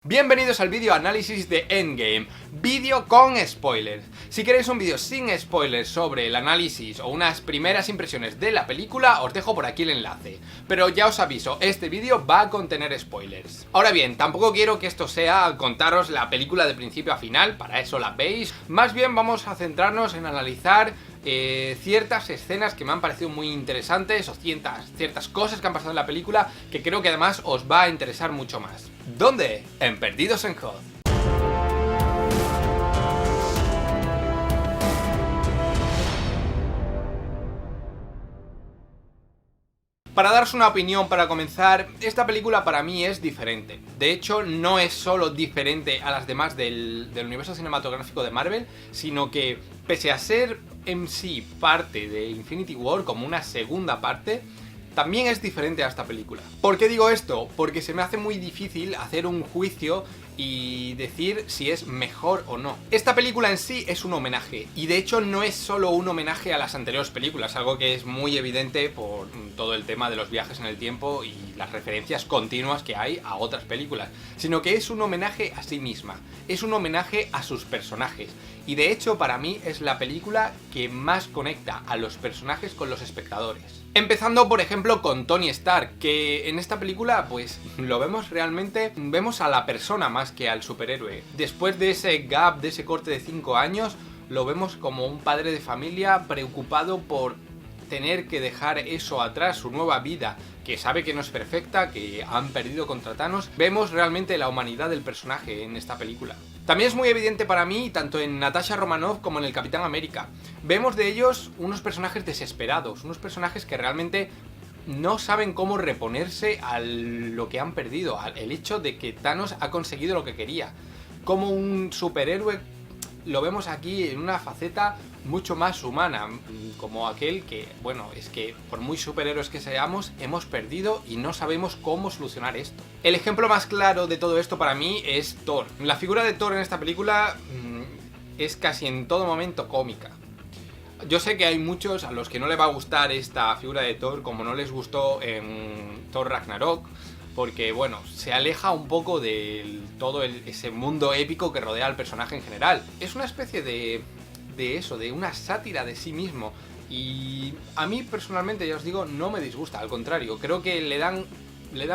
Bienvenidos al vídeo análisis de Endgame, vídeo con spoilers. Si queréis un vídeo sin spoilers sobre el análisis o unas primeras impresiones de la película, os dejo por aquí el enlace. Pero ya os aviso, este vídeo va a contener spoilers. Ahora bien, tampoco quiero que esto sea contaros la película de principio a final, para eso la veis. Más bien vamos a centrarnos en analizar ciertas escenas que me han parecido muy interesantes o ciertas cosas que han pasado en la película que creo que además os va a interesar mucho más. ¿Dónde? En Perdidos en Hoth. Para daros una opinión para comenzar, esta película para mí es diferente. De hecho, no es solo diferente a las demás del universo cinematográfico de Marvel, sino que pese a ser en sí parte de Infinity War como una segunda parte, también es diferente a esta película. ¿Por qué digo esto? Porque se me hace muy difícil hacer un juicio y decir si es mejor o no. Esta película en sí es un homenaje, y de hecho no es solo un homenaje a las anteriores películas, algo que es muy evidente por todo el tema de los viajes en el tiempo y las referencias continuas que hay a otras películas, sino que es un homenaje a sí misma, es un homenaje a sus personajes, y de hecho para mí es la película que más conecta a los personajes con los espectadores. Empezando por ejemplo con Tony Stark, que en esta película pues lo vemos realmente, vemos a la persona más que al superhéroe. Después de ese gap, de ese corte de 5 años, lo vemos como un padre de familia preocupado por tener que dejar eso atrás, su nueva vida, que sabe que no es perfecta, que han perdido contra Thanos. Vemos realmente la humanidad del personaje en esta película. También es muy evidente para mí, tanto en Natasha Romanoff como en el Capitán América. Vemos de ellos unos personajes desesperados, unos personajes que realmente no saben cómo reponerse a lo que han perdido, al hecho de que Thanos ha conseguido lo que quería. Como un superhéroe lo vemos aquí en una faceta mucho más humana, como aquel que, bueno, es que por muy superhéroes que seamos, hemos perdido y no sabemos cómo solucionar esto. El ejemplo más claro de todo esto para mí es Thor. La figura de Thor en esta película es casi en todo momento cómica. Yo sé que hay muchos a los que no les va a gustar esta figura de Thor, como no les gustó en Thor Ragnarok, porque bueno, se aleja un poco de todo ese mundo épico que rodea al personaje en general. Es una especie de eso, de una sátira de sí mismo, y a mí personalmente, ya os digo, no me disgusta, al contrario, creo que le dan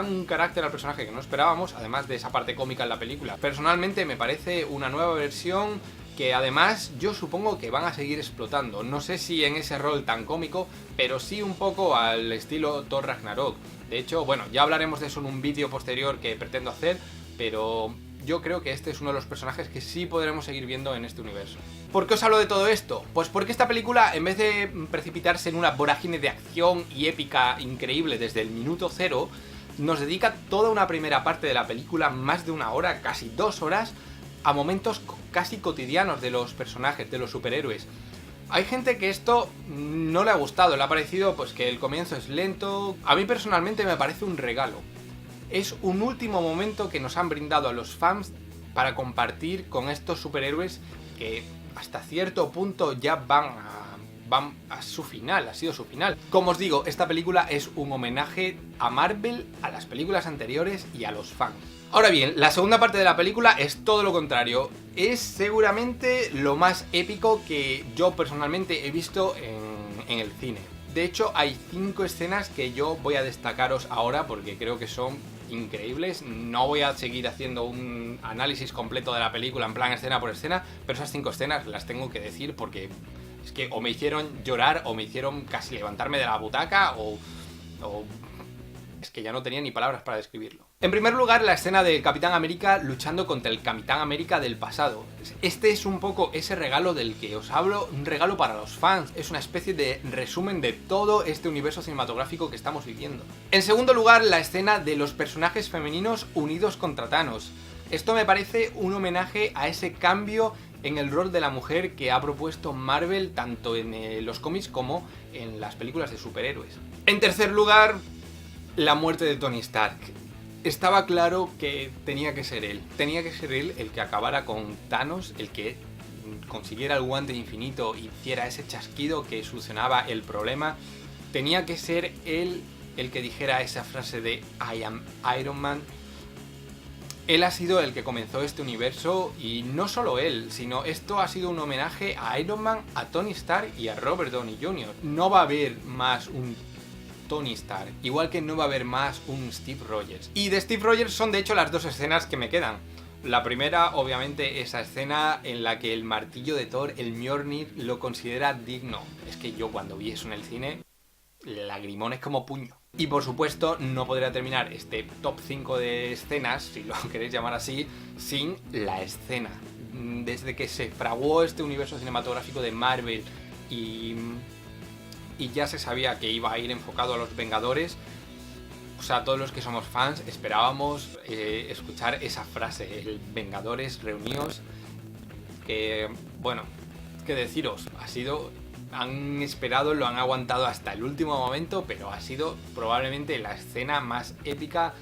un carácter al personaje que no esperábamos, además de esa parte cómica en la película. Personalmente me parece una nueva versión que además yo supongo que van a seguir explotando. No sé si en ese rol tan cómico, pero sí un poco al estilo Thor Ragnarok. De hecho, bueno, ya hablaremos de eso en un vídeo posterior que pretendo hacer, pero yo creo que este es uno de los personajes que sí podremos seguir viendo en este universo. ¿Por qué os hablo de todo esto? Pues porque esta película, en vez de precipitarse en una vorágine de acción y épica increíble desde el minuto cero, nos dedica toda una primera parte de la película, más de una hora, casi 2 horas, a momentos casi cotidianos de los personajes, de los superhéroes. Hay gente que esto no le ha gustado, le ha parecido pues que el comienzo es lento. A mí personalmente me parece un regalo. Es un último momento que nos han brindado a los fans para compartir con estos superhéroes que hasta cierto punto ya van a su final, ha sido su final. Como os digo, esta película es un homenaje a Marvel, a las películas anteriores y a los fans. Ahora bien, la segunda parte de la película es todo lo contrario. Es seguramente lo más épico que yo personalmente he visto en el cine. De hecho, hay 5 escenas que yo voy a destacaros ahora porque creo que son increíbles. No voy a seguir haciendo un análisis completo de la película en plan escena por escena, pero esas 5 escenas las tengo que decir porque es que o me hicieron llorar o me hicieron casi levantarme de la butaca o es que ya no tenía ni palabras para describirlo. En primer lugar, la escena del Capitán América luchando contra el Capitán América del pasado. Este es un poco ese regalo del que os hablo, un regalo para los fans. Es una especie de resumen de todo este universo cinematográfico que estamos viviendo. En segundo lugar, la escena de los personajes femeninos unidos contra Thanos. Esto me parece un homenaje a ese cambio en el rol de la mujer que ha propuesto Marvel tanto en los cómics como en las películas de superhéroes. En tercer lugar, la muerte de Tony Stark. Estaba claro que tenía que ser él el que acabara con Thanos, el que consiguiera el guante infinito y hiciera ese chasquido que solucionaba el problema. Tenía que ser él el que dijera esa frase de I am Iron Man. Él ha sido el que comenzó este universo y no solo él, sino esto ha sido un homenaje a Iron Man, a Tony Stark y a Robert Downey Jr. No va a haber más un Tony Stark, igual que no va a haber más un Steve Rogers. Y de Steve Rogers son de hecho las dos escenas que me quedan. La primera, obviamente, esa escena en la que el martillo de Thor, el Mjolnir, lo considera digno. Es que yo cuando vi eso en el cine, lagrimones como puño. Y por supuesto, no podría terminar este top 5 de escenas, si lo queréis llamar así, sin la escena. Desde que se fraguó este universo cinematográfico de Marvel y ya se sabía que iba a ir enfocado a los Vengadores, o sea, todos los que somos fans esperábamos escuchar esa frase, el Vengadores reunidos, que, bueno, qué deciros, han esperado, lo han aguantado hasta el último momento, pero ha sido probablemente la escena más épica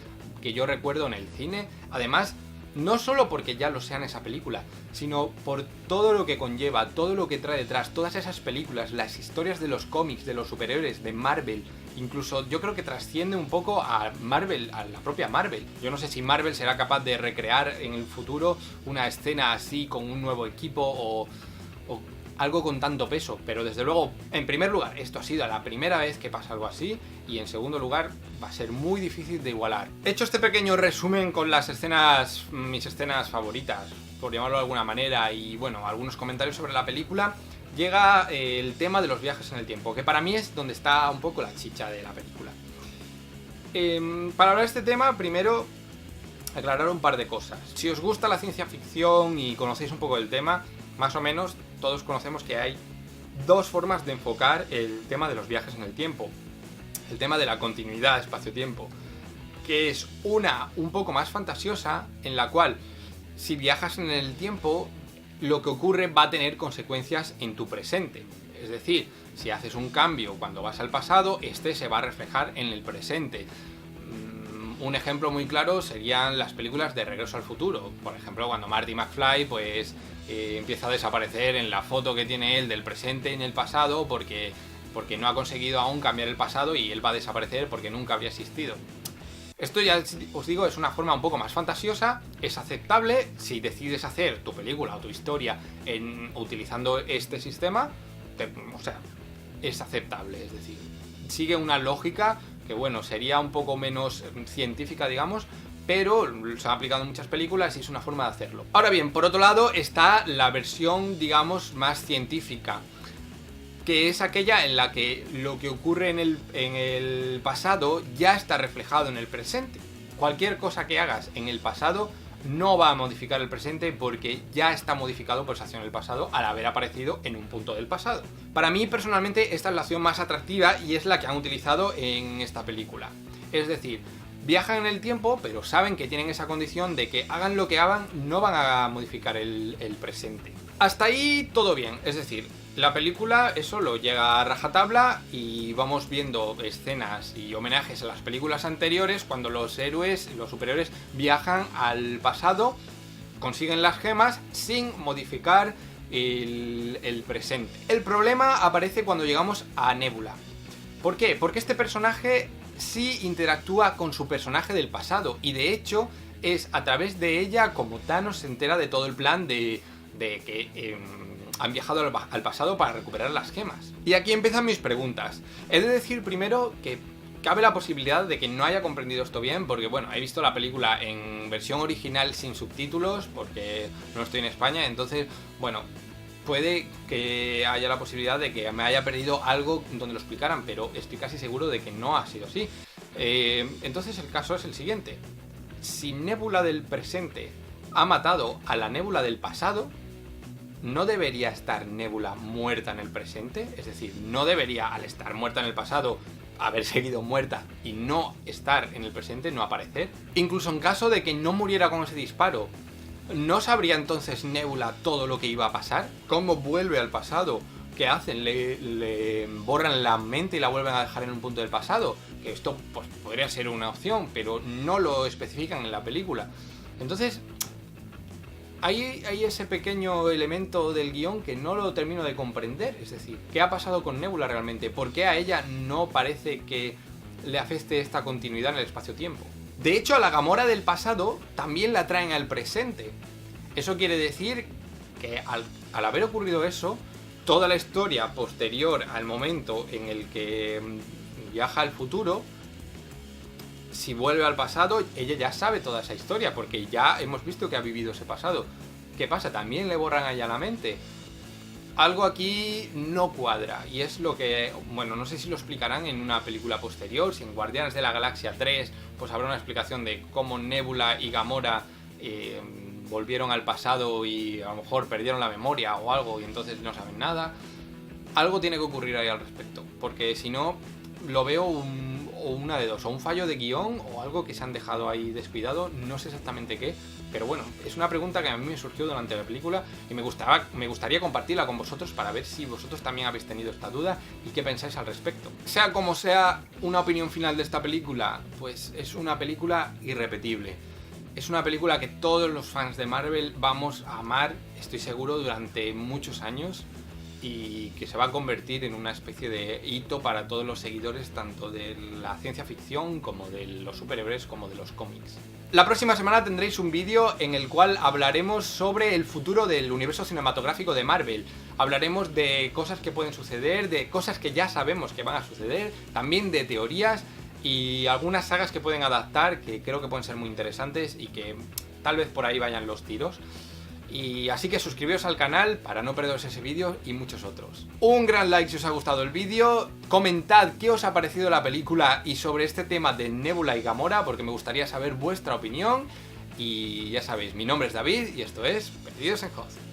que yo recuerdo en el cine. Además, no solo porque ya lo sea en esa película, sino por todo lo que conlleva, todo lo que trae detrás, todas esas películas, las historias de los cómics, de los superhéroes, de Marvel. Incluso yo creo que trasciende un poco a Marvel, a la propia Marvel. Yo no sé si Marvel será capaz de recrear en el futuro una escena así con un nuevo equipo o algo con tanto peso, pero desde luego, en primer lugar, esto ha sido la primera vez que pasa algo así, y en segundo lugar, va a ser muy difícil de igualar. He hecho este pequeño resumen con las escenas, mis escenas favoritas, por llamarlo de alguna manera, y bueno, algunos comentarios sobre la película. Llega el tema de los viajes en el tiempo, que para mí es donde está un poco la chicha de la película. Para hablar de este tema, primero aclarar un par de cosas. Si os gusta la ciencia ficción y conocéis un poco del tema, más o menos todos conocemos que hay dos formas de enfocar el tema de los viajes en el tiempo. El tema de la continuidad espacio-tiempo, que es una un poco más fantasiosa, en la cual si viajas en el tiempo, lo que ocurre va a tener consecuencias en tu presente. Es decir, si haces un cambio cuando vas al pasado, este se va a reflejar en el presente. Un ejemplo muy claro serían las películas de Regreso al Futuro. Por ejemplo, cuando Marty McFly pues empieza a desaparecer en la foto que tiene él del presente en el pasado porque no ha conseguido aún cambiar el pasado y él va a desaparecer porque nunca había existido. Esto ya os digo, es una forma un poco más fantasiosa, es aceptable si decides hacer tu película o tu historia utilizando este sistema, o sea, es aceptable, es decir, sigue una lógica que bueno, sería un poco menos científica, digamos, pero se ha aplicado en muchas películas y es una forma de hacerlo. Ahora bien, por otro lado está la versión, digamos, más científica, que es aquella en la que lo que ocurre en el pasado ya está reflejado en el presente. Cualquier cosa que hagas en el pasado no va a modificar el presente porque ya está modificado por esa acción en el pasado al haber aparecido en un punto del pasado. Para mí, personalmente, esta es la acción más atractiva y es la que han utilizado en esta película. Es decir, viajan en el tiempo, pero saben que tienen esa condición de que hagan lo que hagan, no van a modificar el presente. Hasta ahí todo bien, es decir, la película eso lo llega a rajatabla y vamos viendo escenas y homenajes a las películas anteriores cuando los héroes, los superhéroes viajan al pasado, consiguen las gemas sin modificar el presente. El problema aparece cuando llegamos a Nebula. ¿Por qué? Porque este personaje sí interactúa con su personaje del pasado y de hecho es a través de ella como Thanos se entera de todo el plan de que han viajado al pasado para recuperar las gemas. Y aquí empiezan mis preguntas. He de decir primero que cabe la posibilidad de que no haya comprendido esto bien, porque bueno, he visto la película en versión original sin subtítulos, porque no estoy en España, entonces, bueno, puede que haya la posibilidad de que me haya perdido algo donde lo explicaran, pero estoy casi seguro de que no ha sido así. Entonces el caso es el siguiente. Si Nebula del presente ha matado a la Nebula del pasado, ¿no debería estar Nebula muerta en el presente? Es decir, ¿no debería, al estar muerta en el pasado, haber seguido muerta y no estar en el presente, no aparecer? Incluso en caso de que no muriera con ese disparo, ¿no sabría entonces Nebula todo lo que iba a pasar? ¿Cómo vuelve al pasado? ¿Qué hacen? ¿Le borran la mente y la vuelven a dejar en un punto del pasado? Que esto pues, podría ser una opción, pero no lo especifican en la película. Entonces, hay ese pequeño elemento del guión que no lo termino de comprender. Es decir, ¿qué ha pasado con Nebula realmente? ¿Por qué a ella no parece que le afecte esta continuidad en el espacio-tiempo? De hecho, a la Gamora del pasado también la traen al presente. Eso quiere decir que al haber ocurrido eso, toda la historia posterior al momento en el que viaja al futuro, si vuelve al pasado, ella ya sabe toda esa historia, porque ya hemos visto que ha vivido ese pasado. ¿Qué pasa? ¿También le borran a ella la mente? Algo aquí no cuadra, y es lo que, bueno, no sé si lo explicarán en una película posterior, si en Guardianes de la Galaxia 3 pues habrá una explicación de cómo Nebula y Gamora volvieron al pasado y a lo mejor perdieron la memoria o algo y entonces no saben nada. Algo tiene que ocurrir ahí al respecto, porque si no, lo veo una de dos, o un fallo de guión o algo que se han dejado ahí descuidado, no sé exactamente qué, pero bueno, es una pregunta que a mí me surgió durante la película y me gustaría compartirla con vosotros para ver si vosotros también habéis tenido esta duda y qué pensáis al respecto. Sea como sea, una opinión final de esta película, pues es una película irrepetible. Es una película que todos los fans de Marvel vamos a amar, estoy seguro, durante muchos años, y que se va a convertir en una especie de hito para todos los seguidores tanto de la ciencia ficción como de los superhéroes como de los cómics. La próxima semana tendréis un vídeo en el cual hablaremos sobre el futuro del universo cinematográfico de Marvel. Hablaremos de cosas que pueden suceder, de cosas que ya sabemos que van a suceder, también de teorías y algunas sagas que pueden adaptar que creo que pueden ser muy interesantes y que tal vez por ahí vayan los tiros. Y así que suscribiros al canal para no perderos ese vídeo y muchos otros. Un gran like si os ha gustado el vídeo, comentad qué os ha parecido la película y sobre este tema de Nebula y Gamora, porque me gustaría saber vuestra opinión. Y ya sabéis, mi nombre es David y esto es Perdidos en Hoth.